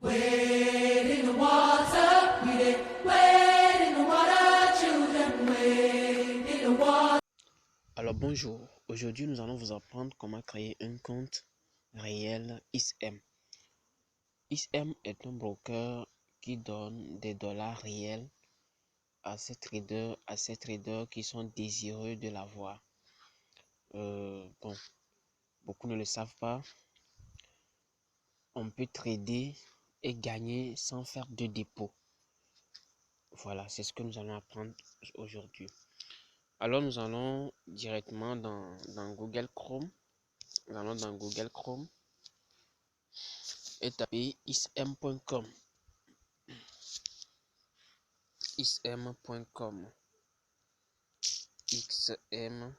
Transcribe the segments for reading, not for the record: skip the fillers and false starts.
Wade in the water, we did wade in the water, children, wade in the water. Alors bonjour, aujourd'hui nous allons vous apprendre comment créer un compte réel ISM. ISM est un broker qui donne des dollars réels à ces traders qui sont désireux de l'avoir. Bon, beaucoup ne le savent pas. On peut trader et gagner sans faire de dépôt. Voilà, c'est ce que nous allons apprendre aujourd'hui. Alors nous allons directement dans Google Chrome. Nous allons dans Google Chrome et taper ism.com. ism.com. xm.com.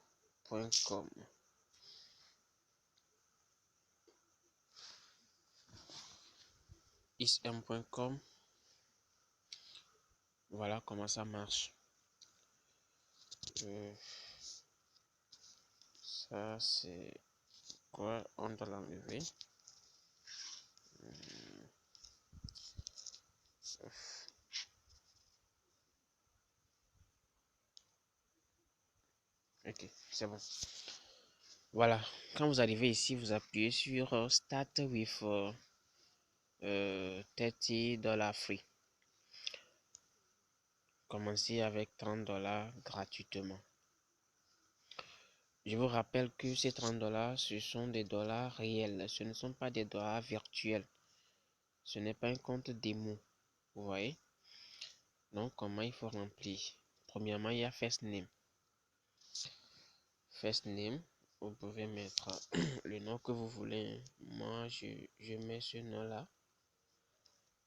ism.com. Voilà comment ça marche. Ça c'est quoi? On doit l'enlever. Ok, c'est bon. Voilà, quand vous arrivez ici, vous appuyez sur Start with $30 free. Commencez avec $30 gratuitement. Je vous rappelle que ces $30, ce sont des dollars réels. Ce ne sont pas des dollars virtuels. Ce n'est pas un compte démo. Vous voyez? Donc, comment il faut remplir? Premièrement, il y a First Name. First Name, vous pouvez mettre le nom que vous voulez. Moi, je mets ce nom-là.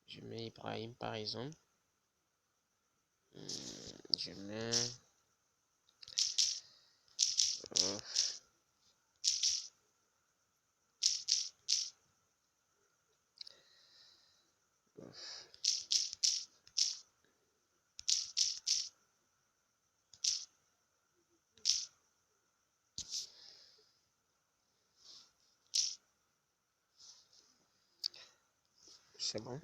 Je mets Ibrahim par exemple. Je mets c'est bon.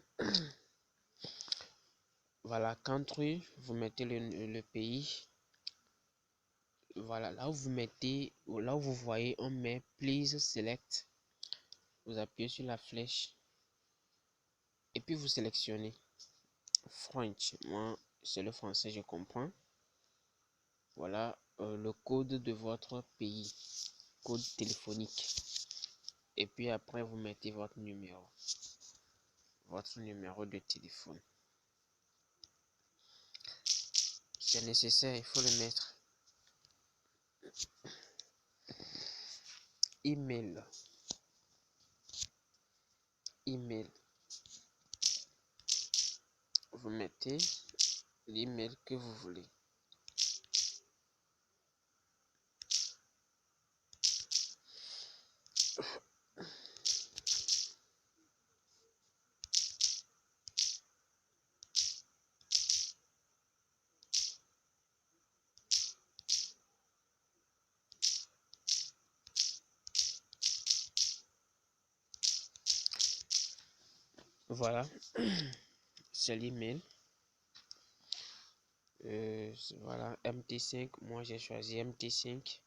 Voilà, country, vous mettez le pays. Voilà, là où vous mettez, là où vous voyez, on met please select. Vous appuyez sur la flèche et puis vous sélectionnez French. Moi, c'est le français, je comprends. Voilà, le code de votre pays, code téléphonique. Et puis après, vous mettez votre numéro de téléphone. C'est nécessaire, il faut le mettre. Email. Vous mettez l'email que vous voulez. Voilà, c'est l'email. Voilà, MT5. Moi, j'ai choisi MT5.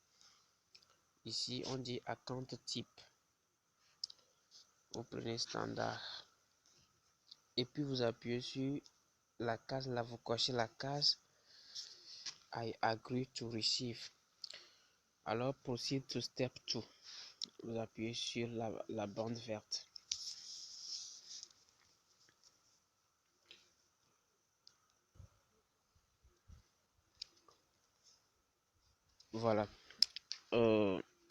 Ici, on dit account type. Vous prenez standard. Et puis, vous appuyez sur la case. Là, vous cochez la case I agree to receive. Alors, proceed to step 2. Vous appuyez sur la bande verte. Voilà.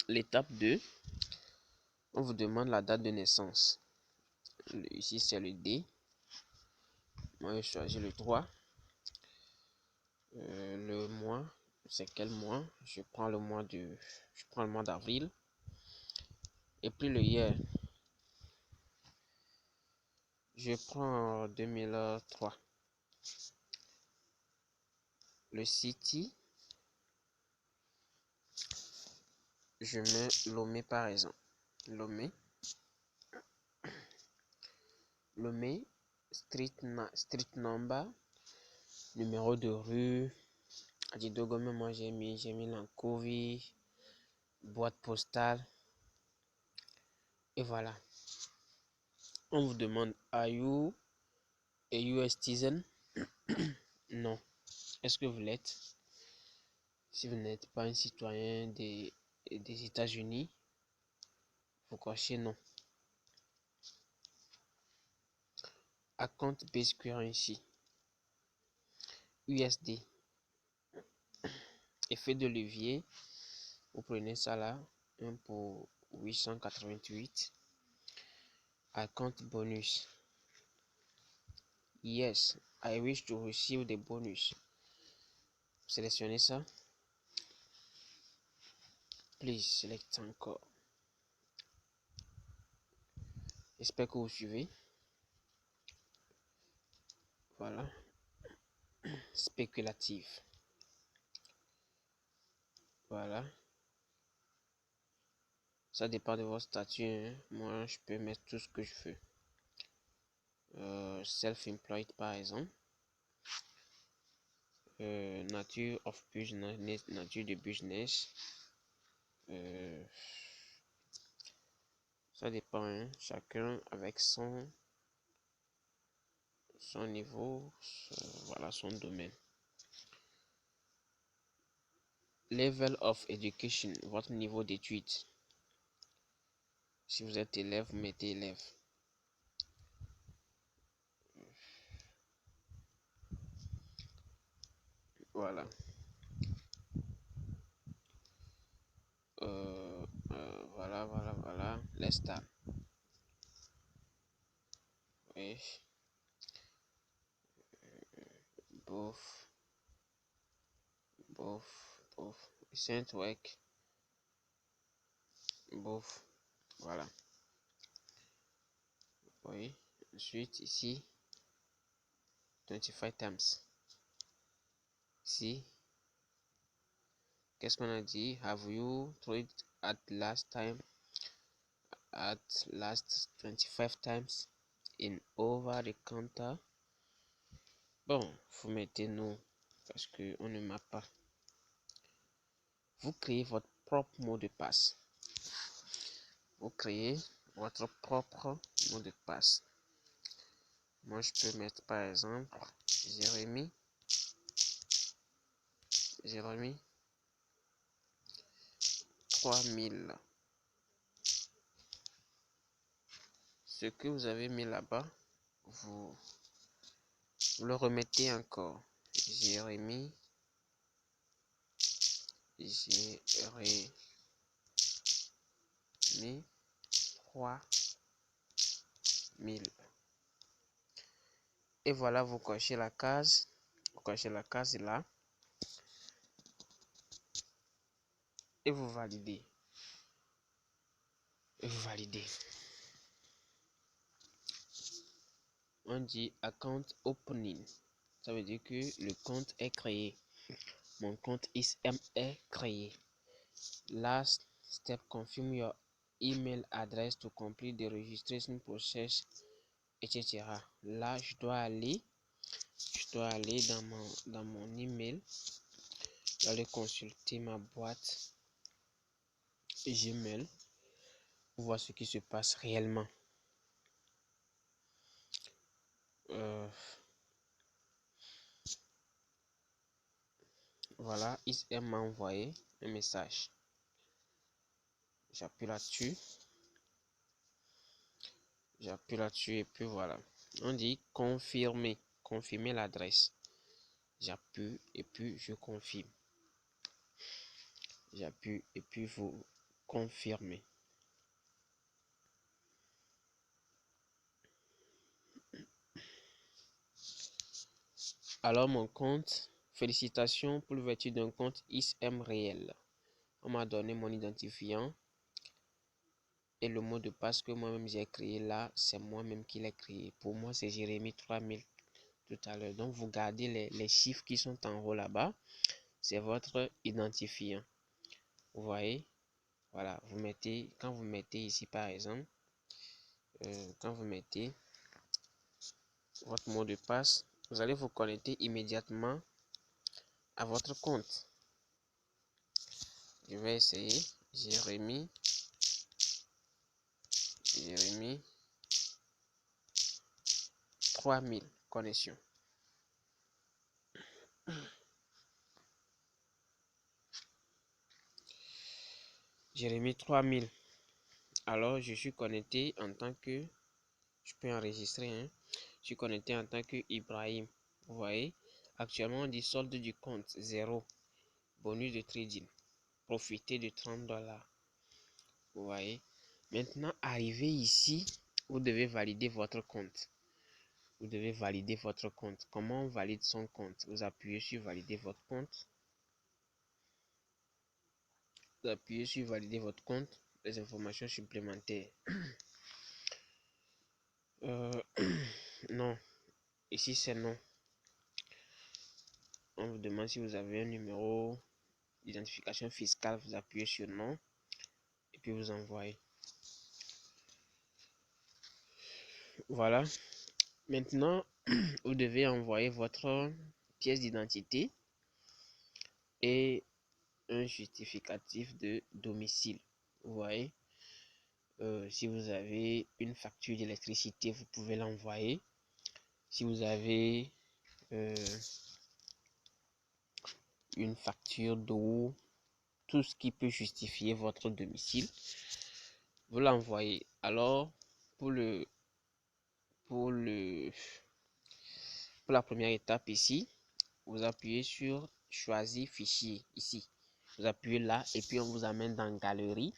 L'étape 2, on vous demande la date de naissance. Ici, c'est le D. Moi, je choisis le 3. Le mois, c'est quel mois? Je prends le mois d'avril. Et puis le year, je prends 2003. Le city, je mets Lomé par exemple. Lomé. le mail, street number, numéro de rue. À Didogome, moi j'ai mis Lankovi, boîte postale. Et voilà. On vous demande, are you a US citizen? Non. Est-ce que vous l'êtes? Si vous n'êtes pas un citoyen des États-Unis, vous cochez non. Account based currency. USD. Effet de levier. Vous prenez ça là. 1 pour 888. Account bonus. Yes, I wish to receive the bonus. Sélectionnez ça. Please select encore. J'espère que vous suivez. Voilà. Spéculative. Voilà. Ça dépend de votre statut. Hein. Moi, je peux mettre tout ce que je veux. Self-employed par exemple. Nature of business, nature de business. Ça dépend. Hein. Chacun avec son niveau, voilà son domaine. Level of education, votre niveau d'études. Si vous êtes élève, vous mettez élève. Voilà. Voilà. Let's start. Oui. Both. Recent work. Both. Voilà. Oui. Ensuite, ici, 25 times. Ici, qu'est-ce qu'on a dit? Have you tried at last 25 times in over the counter? Bon, vous mettez non parce que on ne m'a pas. Vous créez votre propre mot de passe. Vous créez votre propre mot de passe. Moi, je peux mettre par exemple Jérémy 3000. Ce que vous avez mis là-bas, vous le remettez encore. Jérémy 3000. Et voilà, vous cochez la case. Vous cochez la case là. Et vous validez. On dit account opening. Ça veut dire que le compte est créé. Mon compte ISM est créé. Last step, confirm your email address to complete the registration process, etc. Là, je dois aller dans mon email, aller consulter ma boîte Gmail pour voir ce qui se passe réellement. Voilà, ISM m'a envoyé un message. J'appuie là-dessus et puis voilà. On dit confirmer l'adresse. J'appuie et puis je confirme. J'appuie et puis vous confirmez. Alors mon compte, félicitations pour l'ouverture d'un compte ISM réel. On m'a donné mon identifiant et le mot de passe que moi-même j'ai créé là, c'est moi-même qui l'ai créé. Pour moi, c'est Jérémy 3000 tout à l'heure. Donc vous gardez les chiffres qui sont en haut là-bas. C'est votre identifiant. Vous voyez? Voilà, quand vous mettez ici par exemple, quand vous mettez votre mot de passe. Vous allez vous connecter immédiatement à votre compte. Je vais essayer. Jérémy 3000 connexions. Jérémy 3000. Alors, je suis connecté en tant que... Je peux enregistrer, hein. Je suis connecté en tant que Ibrahim. Vous voyez, actuellement, on dit solde du compte 0. Bonus de trading. Profitez de $30. Vous voyez. Maintenant, arrivé ici, vous devez valider votre compte. Vous devez valider votre compte. Comment on valide son compte? Vous appuyez sur valider votre compte. Vous appuyez sur valider votre compte. Les informations supplémentaires. Non. Ici, c'est non. On vous demande si vous avez un numéro d'identification fiscale. Vous appuyez sur non. Et puis vous envoyez. Voilà. Maintenant, vous devez envoyer votre pièce d'identité et un justificatif de domicile. Vous voyez, si vous avez une facture d'électricité, vous pouvez l'envoyer. Si vous avez une facture d'eau, tout ce qui peut justifier votre domicile, vous l'envoyez. Alors, pour la première étape ici, vous appuyez sur choisir fichier ici. Vous appuyez là et puis on vous amène dans galerie.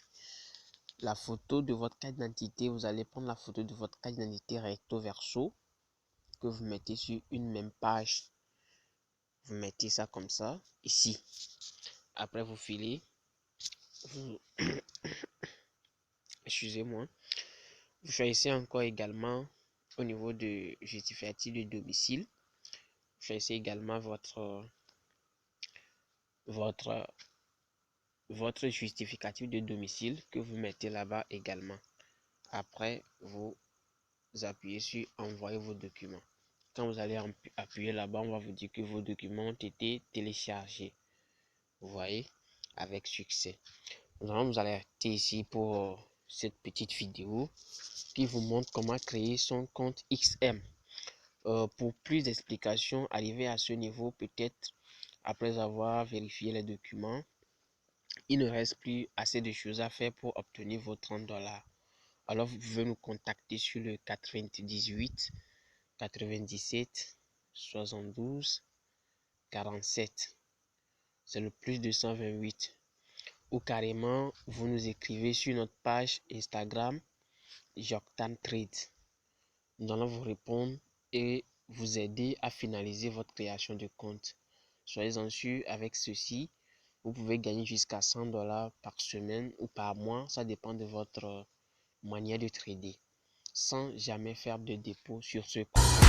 La photo de votre carte d'identité, vous allez prendre la photo de votre carte d'identité recto verso que vous mettez sur une même page. Vous mettez ça comme ça ici. Après vous filez. Excusez-moi. Vous choisissez encore également au niveau de justificatif de domicile. Vous choisissez également votre justificatif de domicile que vous mettez là-bas également. Après, vous appuyez sur envoyer vos documents. Quand vous allez appuyer là-bas, on va vous dire que vos documents ont été téléchargés. Vous voyez, avec succès. Donc, vous allez arrêter ici pour cette petite vidéo qui vous montre comment créer son compte XM. Pour plus d'explications, arriver à ce niveau, peut-être après avoir vérifié les documents, il ne reste plus assez de choses à faire pour obtenir vos $30. Alors, vous pouvez nous contacter sur le 98 97 72 47. C'est le plus 228. Ou carrément, vous nous écrivez sur notre page Instagram Joktan Trade. Nous allons vous répondre et vous aider à finaliser votre création de compte. Soyez-en sûrs, avec ceci, vous pouvez gagner jusqu'à $100 par semaine ou par mois. Ça dépend de votre manière de trader, sans jamais faire de dépôt sur ce compte.